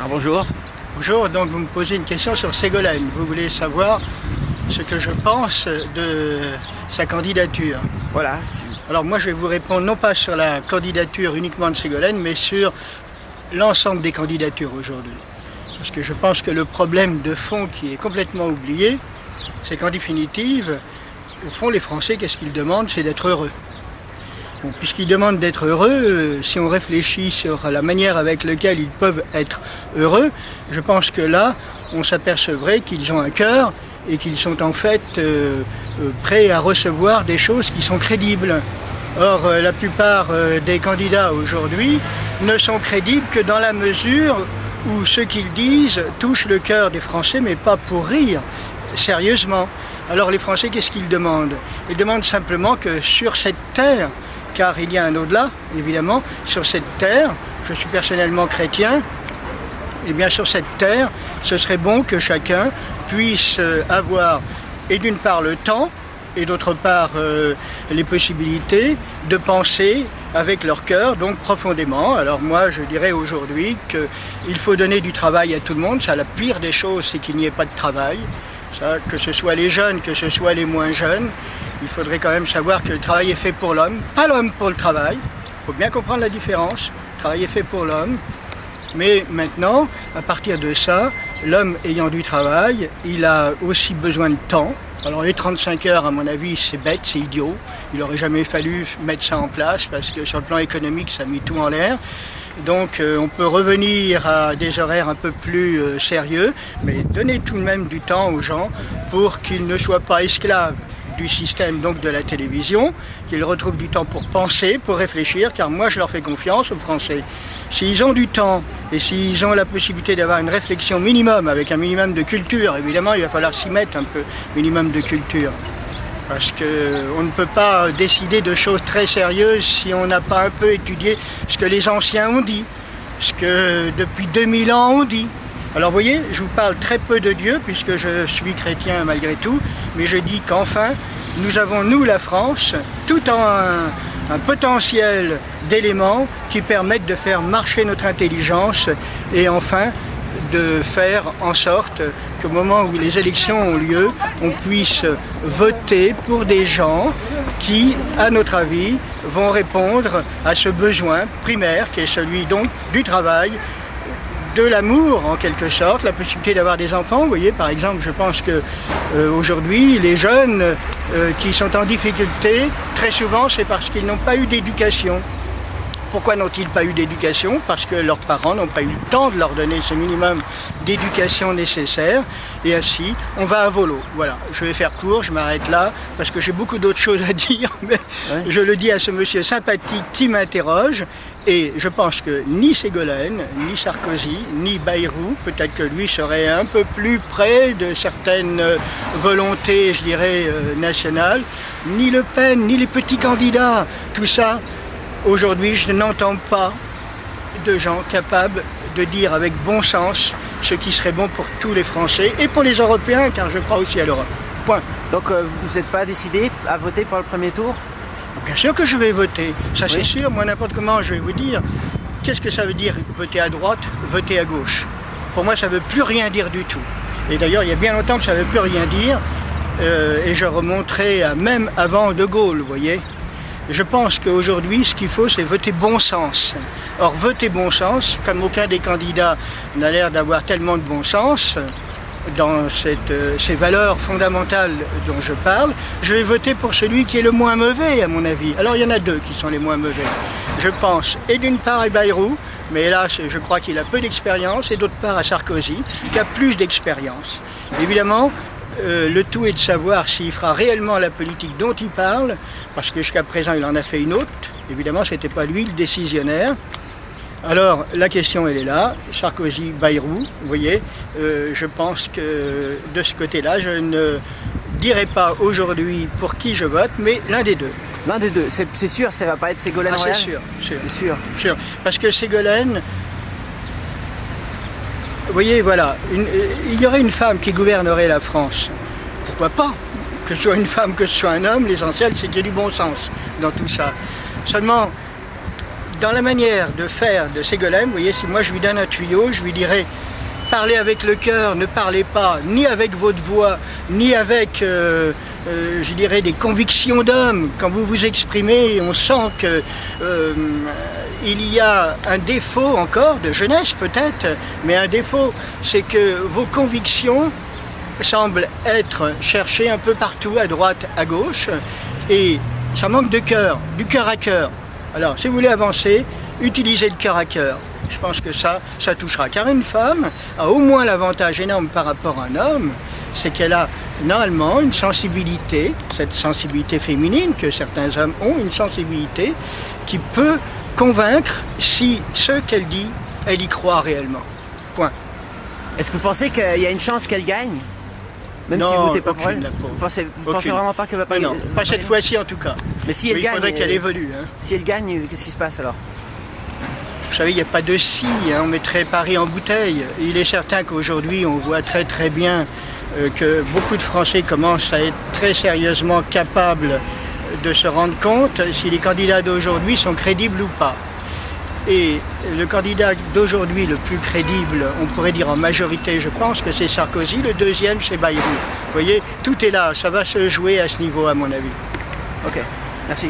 Ah, bonjour. Bonjour, donc vous me posez une question sur Ségolène. Vous voulez savoir ce que je pense de sa candidature. Voilà. Alors moi je vais vous répondre non pas sur la candidature uniquement de Ségolène, mais sur l'ensemble des candidatures aujourd'hui. Parce que je pense que le problème de fond qui est complètement oublié, c'est qu'en définitive, au fond les Français, qu'est-ce qu'ils demandent? C'est d'être heureux. Bon, puisqu'ils demandent d'être heureux, si on réfléchit sur la manière avec laquelle ils peuvent être heureux, je pense que là, on s'apercevrait qu'ils ont un cœur et qu'ils sont en fait prêts à recevoir des choses qui sont crédibles. Or, la plupart des candidats aujourd'hui ne sont crédibles que dans la mesure où ce qu'ils disent touche le cœur des Français, mais pas pour rire, sérieusement. Alors les Français, qu'est-ce qu'ils demandent? Ils demandent simplement que sur cette terre, car il y a un au-delà, évidemment, sur cette terre, je suis personnellement chrétien, et bien sur cette terre, ce serait bon que chacun puisse avoir, et d'une part le temps, et d'autre part les possibilités de penser avec leur cœur, donc profondément. Alors moi je dirais aujourd'hui qu'il faut donner du travail à tout le monde. Ça, la pire des choses, c'est qu'il n'y ait pas de travail. Ça, que ce soit les jeunes, que ce soit les moins jeunes, il faudrait quand même savoir que le travail est fait pour l'homme, pas l'homme pour le travail. Il faut bien comprendre la différence. Le travail est fait pour l'homme. Mais maintenant, à partir de ça, l'homme ayant du travail, il a aussi besoin de temps. Alors les 35 heures, à mon avis, c'est bête, c'est idiot. Il n'aurait jamais fallu mettre ça en place parce que sur le plan économique, ça a mis tout en l'air. Donc on peut revenir à des horaires un peu plus sérieux, mais donner tout de même du temps aux gens pour qu'ils ne soient pas esclaves du système donc de la télévision, qu'ils retrouvent du temps pour penser, pour réfléchir, car moi je leur fais confiance aux Français. S'ils ont du temps et s'ils ont la possibilité d'avoir une réflexion minimum, avec un minimum de culture, évidemment il va falloir s'y mettre un peu, minimum de culture. Parce qu'on ne peut pas décider de choses très sérieuses si on n'a pas un peu étudié ce que les anciens ont dit, ce que depuis 2000 ans on dit. Alors vous voyez, je vous parle très peu de Dieu, puisque je suis chrétien malgré tout, mais je dis qu'enfin, nous avons, nous, la France, tout un potentiel d'éléments qui permettent de faire marcher notre intelligence et enfin de faire en sorte qu'au moment où les élections ont lieu, on puisse voter pour des gens qui, à notre avis, vont répondre à ce besoin primaire qui est celui donc du travail, de l'amour en quelque sorte, la possibilité d'avoir des enfants. Vous voyez, par exemple, je pense que aujourd'hui, les jeunes qui sont en difficulté, très souvent c'est parce qu'ils n'ont pas eu d'éducation. Pourquoi n'ont-ils pas eu d'éducation? Parce que leurs parents n'ont pas eu le temps de leur donner ce minimum d'éducation nécessaire. Et ainsi, on va à volo. Voilà, je vais faire court, je m'arrête là, parce que j'ai beaucoup d'autres choses à dire, mais ouais. Je le dis à ce monsieur sympathique qui m'interroge. Et je pense que ni Ségolène, ni Sarkozy, ni Bayrou, peut-être que lui serait un peu plus près de certaines volontés, je dirais, nationales, ni Le Pen, ni les petits candidats, tout ça. Aujourd'hui, je n'entends pas de gens capables de dire avec bon sens ce qui serait bon pour tous les Français et pour les Européens, car je crois aussi à l'Europe. Point. Donc vous n'êtes pas décidé à voter pour le premier tour? Bien sûr que je vais voter, ça oui. C'est sûr. Moi, n'importe comment, je vais vous dire, qu'est-ce que ça veut dire voter à droite, voter à gauche? Pour moi, ça ne veut plus rien dire du tout. Et d'ailleurs, il y a bien longtemps que ça ne veut plus rien dire, et je remonterai à même avant De Gaulle, vous voyez. Je pense qu'aujourd'hui, ce qu'il faut, c'est voter bon sens. Or, voter bon sens, comme aucun des candidats n'a l'air d'avoir tellement de bon sens, dans ces valeurs fondamentales dont je parle, je vais voter pour celui qui est le moins mauvais, à mon avis. Alors, il y en a deux qui sont les moins mauvais. Je pense, et d'une part à Bayrou, mais hélas, je crois qu'il a peu d'expérience, et d'autre part à Sarkozy, qui a plus d'expérience. Évidemment, le tout est de savoir s'il fera réellement la politique dont il parle, parce que jusqu'à présent il en a fait une autre. Évidemment, ce n'était pas lui le décisionnaire. Alors la question elle est là, Sarkozy, Bayrou, vous voyez, je pense que de ce côté-là, je ne dirai pas aujourd'hui pour qui je vote, mais l'un des deux. L'un des deux, c'est sûr, ça ne va pas être Ségolène Royal? C'est sûr, sûr. Parce que Ségolène, vous voyez, voilà, il y aurait une femme qui gouvernerait la France. Pourquoi pas? Que ce soit une femme, que ce soit un homme, l'essentiel c'est qu'il y ait du bon sens dans tout ça. Seulement, dans la manière de faire de Ségolène, vous voyez, si moi je lui donne un tuyau, je lui dirais parlez avec le cœur, ne parlez pas ni avec votre voix, ni avec, je dirais, des convictions d'homme. Quand vous vous exprimez, on sent que il y a un défaut encore, de jeunesse peut-être, mais un défaut, c'est que vos convictions semblent être cherchées un peu partout, à droite, à gauche, et ça manque de cœur, du cœur à cœur. Alors, si vous voulez avancer, utilisez le cœur à cœur. Je pense que ça touchera. Car une femme a au moins l'avantage énorme par rapport à un homme, c'est qu'elle a normalement une sensibilité, cette sensibilité féminine que certains hommes ont, une sensibilité qui peut convaincre si ce qu'elle dit, elle y croit réellement. Point. Est-ce que vous pensez qu'il y a une chance qu'elle gagne? Même non, si vous votez pas pour elle? Vous pensez vraiment pas qu'elle va pas gagner? Non, pas cette fois-ci en tout cas. Mais si elle gagne, il faudrait qu'elle évolue. Hein. Si elle gagne, qu'est-ce qui se passe alors? Vous savez, il n'y a pas de si, hein, on mettrait Paris en bouteille. Il est certain qu'aujourd'hui, on voit très très bien que beaucoup de Français commencent à être très sérieusement capables de se rendre compte si les candidats d'aujourd'hui sont crédibles ou pas. Et le candidat d'aujourd'hui le plus crédible, on pourrait dire en majorité, je pense que c'est Sarkozy, le deuxième c'est Bayrou. Vous voyez, tout est là, ça va se jouer à ce niveau à mon avis. Ok, merci.